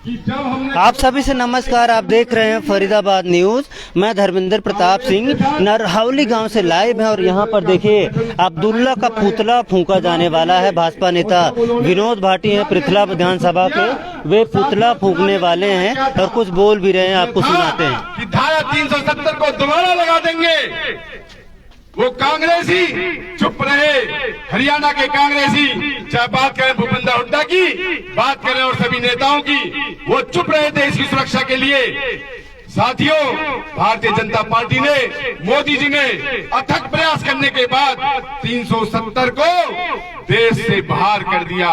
आप सभी से नमस्कार। आप देख रहे हैं फरीदाबाद न्यूज। मैं धर्मेंद्र प्रताप सिंह नरहावली गांव से लाइव है और यहां पर देखिए अब्दुल्ला का पुतला फूंका जाने वाला है। भाजपा नेता विनोद भाटी हैं पृथला विधानसभा के, वे पुतला फूंकने वाले हैं और कुछ बोल भी रहे हैं, आपको सुनाते हैं। धारा 370 को दोबारा लगा देंगे। वो कांग्रेसी चुप रहे, हरियाणा के कांग्रेसी, चाहे बात करें भूपेंद्र हुड्डा की, बात करें और सभी नेताओं की, वो चुप रहे देश की सुरक्षा के लिए। साथियों, भारतीय जनता पार्टी ने, मोदी जी ने अथक प्रयास करने के बाद 370 को देश से बाहर कर दिया।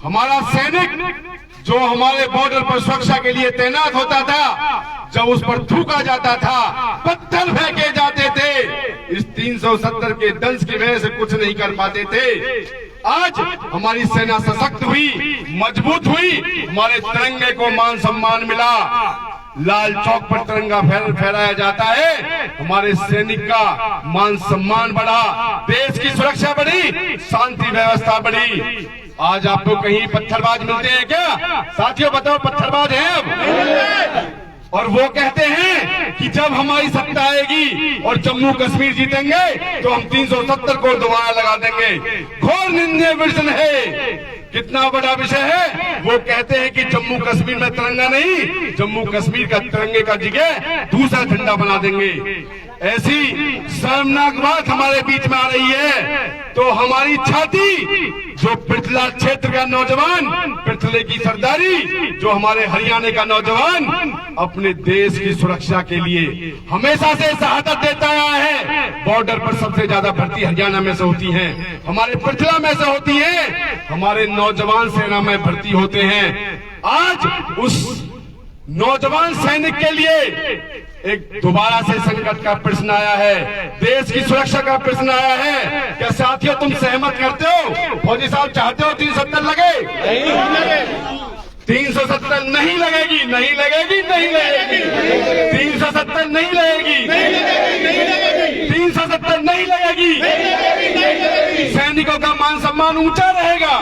हमारा सैनिक जो हमारे बॉर्डर पर सुरक्षा के लिए तैनात होता था, जब उस पर थूका जाता था, पत्थर फेंके जाते थे, इस 370 के दंश की वजह से कुछ नहीं कर पाते थे। आज हमारी सेना सशक्त हुई, मजबूत हुई, हमारे तिरंगे को मान सम्मान मिला। लाल चौक पर तिरंगा फहराया जाता है, हमारे सैनिक का मान सम्मान बढ़ा, देश की सुरक्षा बढ़ी, शांति व्यवस्था बढ़ी। आज आपको कहीं पत्थरबाज मिलते हैं क्या? साथियों बताओ, पत्थरबाज हैं अब? और वो कहते हैं कि जब हमारी सत्ता आएगी और जम्मू कश्मीर जीतेंगे तो हम 370 को दोबारा लगा देंगे। घोर निंदनीय विषय है। कितना बड़ा विषय है। वो कहते हैं कि जम्मू कश्मीर में तिरंगा नहीं, जम्मू कश्मीर का तिरंगे का जगह दूसरा झंडा बना देंगे। ऐसी शर्मनाक बात हमारे बीच में आ रही है। तो हमारी छाती, जो पृथला क्षेत्र का नौजवान, पृथले की सरदारी, जो हमारे हरियाणा का नौजवान अपने देश की सुरक्षा के लिए हमेशा से शहादत देता आया है। बॉर्डर पर सबसे ज्यादा भर्ती हरियाणा में से होती है, हमारे पृथला में से होती है, हमारे नौजवान सेना में भर्ती होते हैं। आज उस नौजवान सैनिक के लिए एक दोबारा से संकट का प्रश्न आया है, देश की सुरक्षा का प्रश्न आया है। क्या साथियों तुम सहमत करते हो? फौजी साहब चाहते हो 370 लगे? 370 नहीं लगेगी, नहीं लगेगी, नहीं लगेगी। 370 नहीं लगेगी, 370 नहीं लगेगी। सैनिकों का मान सम्मान ऊंचा रहेगा,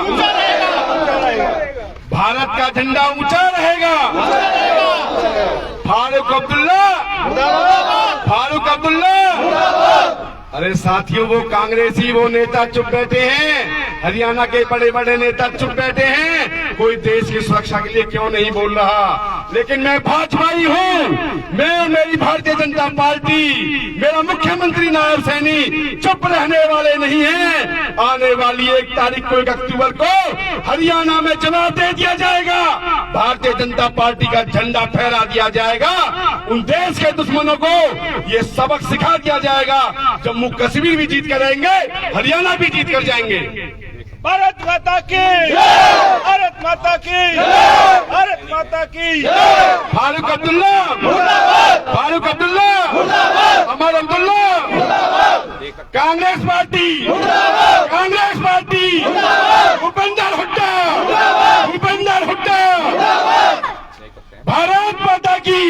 भारत का झंडा ऊंचा रहेगा। फारूक अब्दुल्ला, फारूक अब्दुल्ला। अरे साथियों, वो कांग्रेसी, वो नेता चुप बैठे हैं, हरियाणा के बड़े बड़े नेता चुप बैठे हैं, कोई देश की सुरक्षा के लिए क्यों नहीं बोल रहा। लेकिन मैं भाजपाई हूँ, मैं और मेरी भारतीय जनता पार्टी, मेरा मुख्यमंत्री नायब सैनी चुप रहने वाले नहीं हैं। आने वाली 1 तारीख को, 1 अक्टूबर को हरियाणा में जवाब दे दिया जाएगा, भारतीय जनता पार्टी का झंडा फहरा दिया जाएगा। उन देश के दुश्मनों को ये सबक सिखा दिया जाएगा। जम्मू कश्मीर भी जीत कर आएंगे, हरियाणा भी जीत कर जाएंगे। भारत माता की, भारत माता की, भारत माता की। फारूक अब्दुल्ला, फारूक अब्दुल्ला, अमर अब्दुल्ला, कांग्रेस पार्टी, कांग्रेस पार्टी, भूपेंद्र हुड्डा, भूपेंद्र हुड्डा, भारत माता की,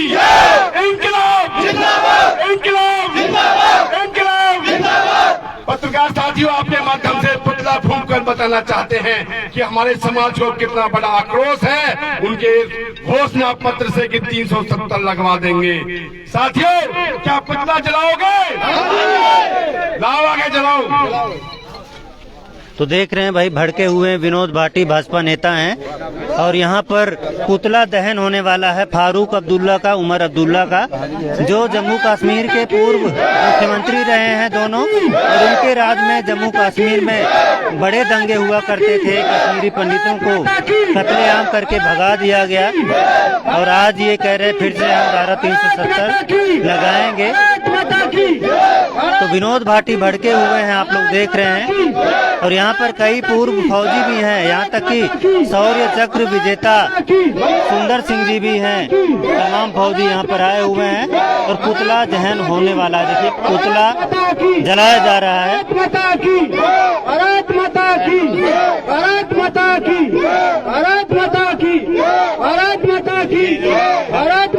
इंकलाब जिंदाबाद, इंकलाब जिंदाबाद, इंकलाब जिंदाबाद। पत्रकार साथियों, आपके माध्यम से पुतला फूंक कर बताना चाहते हैं कि हमारे समाज को कितना बड़ा आक्रोश है उनके घोषणा पत्र से कि 370 लगवा देंगे। साथियों, क्या पुतला जलाओगे? लाओ आगे जलाओ। तो देख रहे हैं भाई, भड़के हुए विनोद भाटी भाजपा नेता हैं और यहाँ पर पुतला दहन होने वाला है फारूक अब्दुल्ला का, उमर अब्दुल्ला का, जो जम्मू कश्मीर के पूर्व मुख्यमंत्री रहे हैं दोनों। और उनके राज में जम्मू कश्मीर में बड़े दंगे हुआ करते थे, कश्मीरी पंडितों को कत्लेआम करके भगा दिया गया। और आज ये कह रहे फिर से हम धारा 370 लगाएंगे। तो विनोद भाटी भड़के हुए हैं, आप लोग देख रहे हैं। और यहाँ पर कई पूर्व फौजी भी हैं, यहाँ तक कि शौर्य चक्र विजेता सुंदर सिंह जी भी हैं। तमाम फौजी यहाँ पर आए हुए हैं और पुतला दहन होने वाला है। देखिए, पुतला जलाया जा रहा है। भारत माता की, भारत माता की, भारत माता की, भारत माता की, भारत माता की, भारत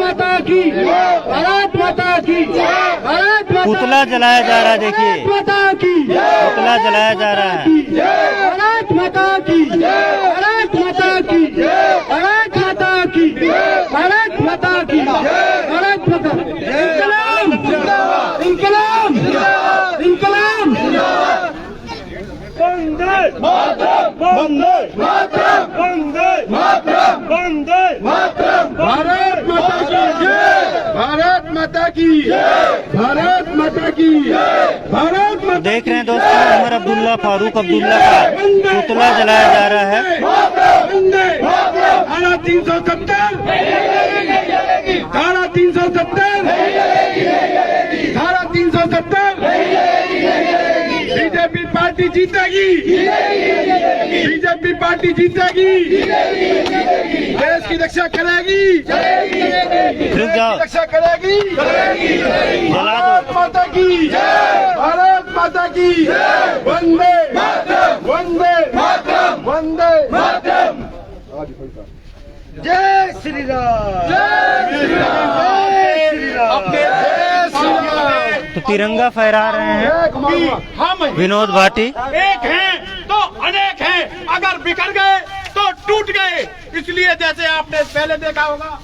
माता की, भारत पुतला जलाया जा रहा है। देखिए, पुतला जलाया जा रहा है। भारत माता की, भारत माता की, भारत माता वंदे मातरम। भारत माता की जय। भारत माता की जय। भारत माता की जय। भारत माता। देख रहे हैं दोस्तों, उमर अब्दुल्ला फारूक अब्दुल्ला का पुतला जलाया जा रहा है। धारा 370, धारा 370, धारा 370। बीजेपी पार्टी जीतेगी, बीजेपी पार्टी जीतेगी, देश की रक्षा करेगी, रुक जाओ, रक्षा करेगी। जला भारत दो। माता की जय। भारत माता की जय। वंदे मातरम। वंदे मातरम। वंदे मातरम। जय श्री राम। जय श्री राम। जय श्री राम। जय श्री राम। तो तिरंगा फहरा रहे हैं हम विनोद भाटी। एक हैं तो अनेक हैं, अगर बिखर गए तो टूट गए। इसलिए जैसे आपने पहले देखा होगा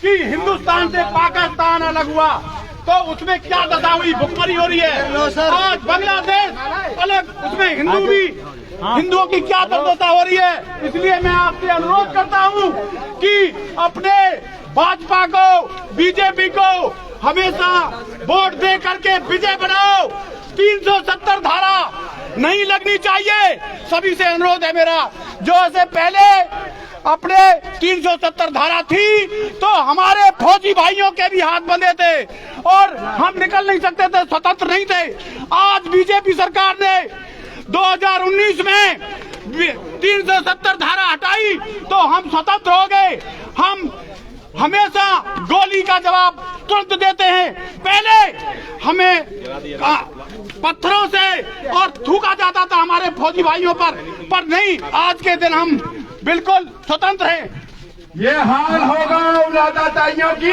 कि हिंदुस्तान से पाकिस्तान अलग हुआ तो उसमें क्या दशा हुई, भुखमरी हो रही है। आज बांग्लादेश अलग, उसमें हिंदू भी, हिंदुओं की क्या दुर्दशा हो रही है। इसलिए मैं आपसे अनुरोध करता हूं कि अपने भाजपा को, बीजेपी को हमेशा वोट दे करके विजय बनाओ। 370 धारा नहीं लगनी चाहिए। सभी से अनुरोध है मेरा, जो ऐसे पहले अपने 370 धारा थी तो हमारे फौजी भाइयों के भी हाथ बंधे थे और हम निकल नहीं सकते थे, स्वतंत्र नहीं थे। आज बीजेपी सरकार ने 2019 में 370 धारा हटाई तो हम स्वतंत्र हो गए। हम हमेशा गोली का जवाब तुरंत देते हैं। पहले हमें पत्थरों से और थूका जाता था हमारे फौजी भाइयों पर नहीं, आज के दिन हम बिल्कुल स्वतंत्र हैं। ये हाल होगा उन आदाताइयों की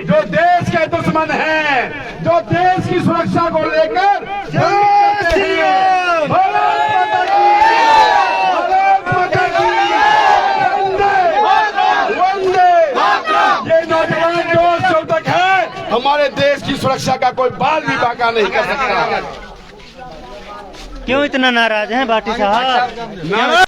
जो देश के दुश्मन हैं, जो देश की सुरक्षा को लेकर जय श्री राम। भारत माता की वंदे मातरम। ये नौजवान जो जब तक है हमारे देश की सुरक्षा का कोई बाल भी बाका नहीं कर सकता। क्यों इतना नाराज हैं भाटी साहब?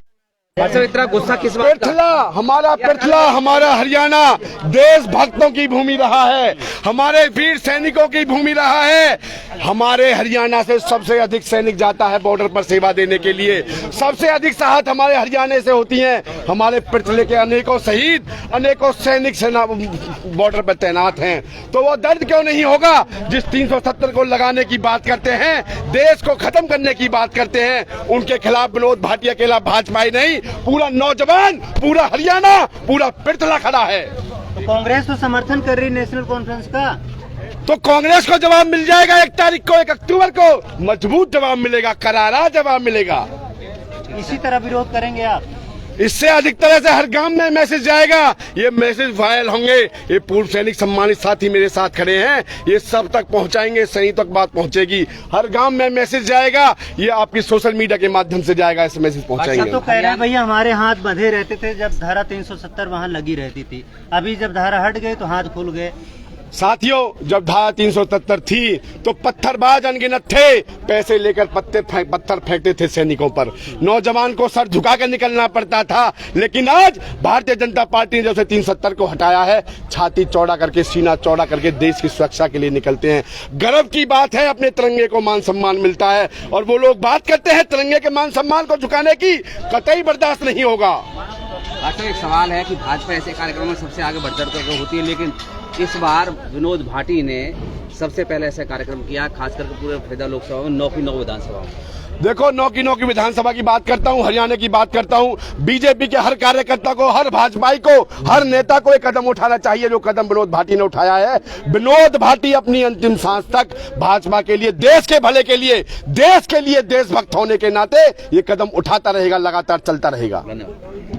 इतना गुस्सा किस बात का? पिरथला, हमारा पिरथला, हमारा हरियाणा देशभक्तों की भूमि रहा है, हमारे वीर सैनिकों की भूमि रहा है। हमारे हरियाणा से सबसे अधिक सैनिक जाता है बॉर्डर पर सेवा देने के लिए, सबसे अधिक साहस हमारे हरियाणा से होती है। हमारे पिरथले के अनेकों शहीद, अनेकों सैनिक सेना बॉर्डर पर तैनात हैं। तो वो दर्द क्यों नहीं होगा जिस 370 को लगाने की बात करते हैं, देश को खत्म करने की बात करते हैं। उनके खिलाफ विनोद भाटी अकेला भाजपा ही नहीं, पूरा नौजवान, पूरा हरियाणा, पूरा पिरथला खड़ा है। तो कांग्रेस तो समर्थन कर रही नेशनल कॉन्फ्रेंस का, तो कांग्रेस को जवाब मिल जाएगा 1 तारीख को, 1 अक्टूबर को मजबूत जवाब मिलेगा, करारा जवाब मिलेगा। इसी तरह विरोध करेंगे आप? इससे अधिक तरह से हर गांव में मैसेज जाएगा, ये मैसेज वायरल होंगे। ये पूर्व सैनिक सम्मानित साथी मेरे साथ खड़े हैं, ये सब तक पहुंचाएंगे, सही तक बात पहुंचेगी। हर गांव में मैसेज जाएगा, ये आपकी सोशल मीडिया के माध्यम से जाएगा, इस मैसेज पहुंचाएंगे। तो कह रहे हैं भैया हमारे हाथ बंधे रहते थे जब धारा 370 वहाँ लगी रहती थी, अभी जब धारा हट गई तो हाथ खुल गए। साथियों, जब धारा 370 थी तो पत्थरबाज अनगिनत थे, पैसे लेकर पत्थर फेंकते थे सैनिकों पर, नौजवान को सर झुकाकर निकलना पड़ता था। लेकिन आज भारतीय जनता पार्टी ने जब से 370 को हटाया है, छाती चौड़ा करके, सीना चौड़ा करके देश की सुरक्षा के लिए निकलते हैं। गर्व की बात है, अपने तिरंगे को मान सम्मान मिलता है। और वो लोग बात करते हैं तिरंगे के मान सम्मान को झुकाने की, कतई बर्दाश्त नहीं होगा। अच्छा, एक सवाल है कि भाजपा ऐसे कार्यक्रम में सबसे आगे बढ़ चढ़ कर होती है, लेकिन इस बार विनोद भाटी ने सबसे पहले ऐसा कार्यक्रम किया, खासकर पूरे फरीदा लोकसभा में 9 की 9 विधानसभा में। देखो, 9 की 9 की विधानसभा की बात करता हूँ, हरियाणा की बात करता हूँ। बीजेपी के हर कार्यकर्ता को, हर भाजपाई को, हर नेता को एक कदम उठाना चाहिए जो कदम विनोद भाटी ने उठाया है। विनोद भाटी अपनी अंतिम सांस तक भाजपा के लिए, देश के भले के लिए, देशभक्त होने के नाते ये कदम उठाता रहेगा, लगातार चलता रहेगा।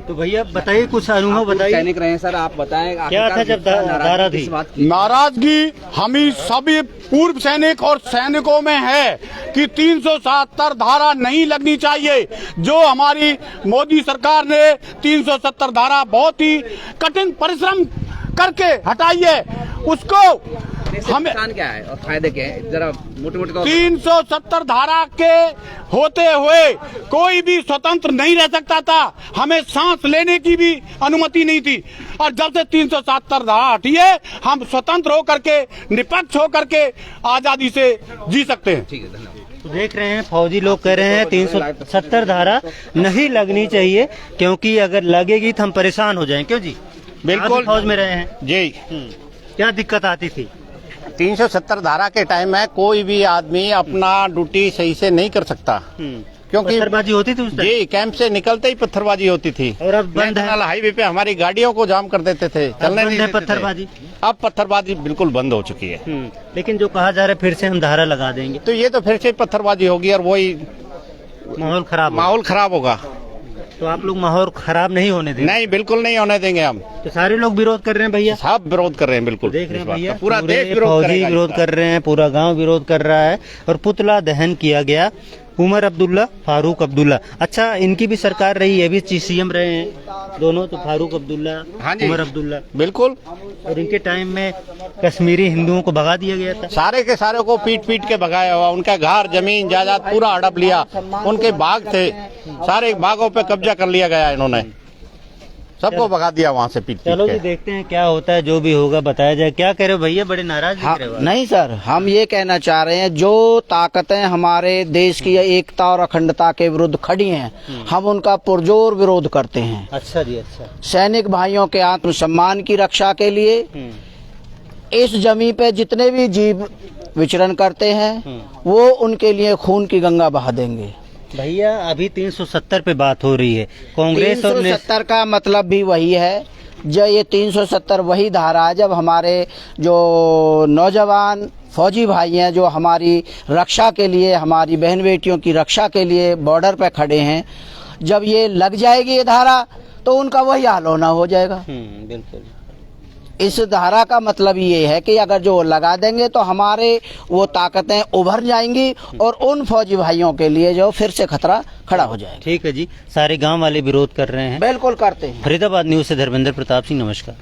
तो भैया बताइए, कुछ अनुभव बताइए। सैनिक रहे सर, आप बताएं क्या था जब धारा थी? नाराजगी हम सभी पूर्व सैनिक और सैनिकों में है कि 370 धारा नहीं लगनी चाहिए। जो हमारी मोदी सरकार ने 370 धारा बहुत ही कठिन परिश्रम करके हटाई है, उसको इससे हमें नुकसान क्या है और फायदे क्या है, जरा मोटे मोटे तौर पर 370 धारा के होते हुए कोई भी स्वतंत्र नहीं रह सकता था, हमें सांस लेने की भी अनुमति नहीं थी। और जब से 370 धारा हटी है, हम स्वतंत्र होकर के, निष्पक्ष होकर के आजादी से जी सकते हैं। ठीक है, धन्यवाद। तो देख रहे हैं फौजी लोग कह रहे हैं 370 धारा नहीं लगनी चाहिए, क्योंकि अगर लगेगी तो हम परेशान हो जाएं। क्यों जी? बिल्कुल। आप भी फौज में रहे हैं। जी। क्या दिक्कत आती थी? 370 धारा के टाइम में कोई भी आदमी अपना ड्यूटी सही से नहीं कर सकता, क्योंकि पत्थरबाजी होती थी उस टाइम? जी कैंप से निकलते ही पत्थरबाजी होती थी। और अब बंद है? नेशनल हाईवे पे हमारी गाड़ियों को जाम कर देते थे, चलने बंद नहीं है देते थे। पत्थरबाजी? अब पत्थरबाजी बिल्कुल बंद हो चुकी है। लेकिन जो कहा जा रहा है फिर से हम धारा लगा देंगे, तो ये तो फिर से पत्थरबाजी होगी और वही माहौल खराब होगा। माहौल खराब होगा। तो आप लोग माहौल खराब नहीं होने देंगे? नहीं, बिल्कुल नहीं होने देंगे हम। तो सारे लोग विरोध कर रहे हैं भैया, सब विरोध कर रहे हैं। बिल्कुल देख रहे हैं इस बात भैया, का पूरा पूरे देश विरोध फौजी करेगा। विरोध कर रहे हैं, पूरा गांव विरोध कर रहा है और पुतला दहन किया गया। उमर अब्दुल्ला, फारूक अब्दुल्ला, अच्छा इनकी भी सरकार रही है, भी सीएम रहे हैं दोनों, तो फारूक अब्दुल्ला, हाँ जी। उमर अब्दुल्ला, बिल्कुल और इनके टाइम में कश्मीरी हिंदुओं को भगा दिया गया था। सारे के सारे को पीट पीट के भगाया हुआ, उनका घर जमीन जायदाद पूरा हड़प लिया, उनके बाग थे, सारे बागों पे कब्जा कर लिया गया, इन्होंने सबको भगा दिया वहाँ से पीट चलो पीट जी के। देखते हैं क्या होता है, जो भी होगा बताया जाए। क्या कह रहे हो भैया, बड़े नाराज दिख रहे हो आप? नहीं सर, हम ये कहना चाह रहे हैं जो ताकतें हमारे देश की एकता और अखंडता के विरुद्ध खड़ी हैं, हम उनका पुरजोर विरोध करते हैं। अच्छा जी, अच्छा। सैनिक भाइयों के आत्मसम्मान की रक्षा के लिए इस जमीन पे जितने भी जीव विचरण करते हैं वो उनके लिए खून की गंगा बहा देंगे। भैया अभी 370 पे बात हो रही है, कांग्रेस और 370 का मतलब भी वही है, जो ये 370 वही धारा है जब हमारे जो नौजवान फौजी भाई हैं, जो हमारी रक्षा के लिए, हमारी बहन बेटियों की रक्षा के लिए बॉर्डर पे खड़े हैं, जब ये लग जाएगी ये धारा तो उनका वही हाल होना हो जाएगा। बिल्कुल। इस धारा का मतलब ये है कि अगर जो लगा देंगे तो हमारे वो ताकतें उभर जाएंगी और उन फौजी भाइयों के लिए जो फिर से खतरा खड़ा हो जाएगा। ठीक है जी, सारे गांव वाले विरोध कर रहे हैं। बिल्कुल करते हैं। फरीदाबाद न्यूज से धर्मेंद्र प्रताप सिंह, नमस्कार।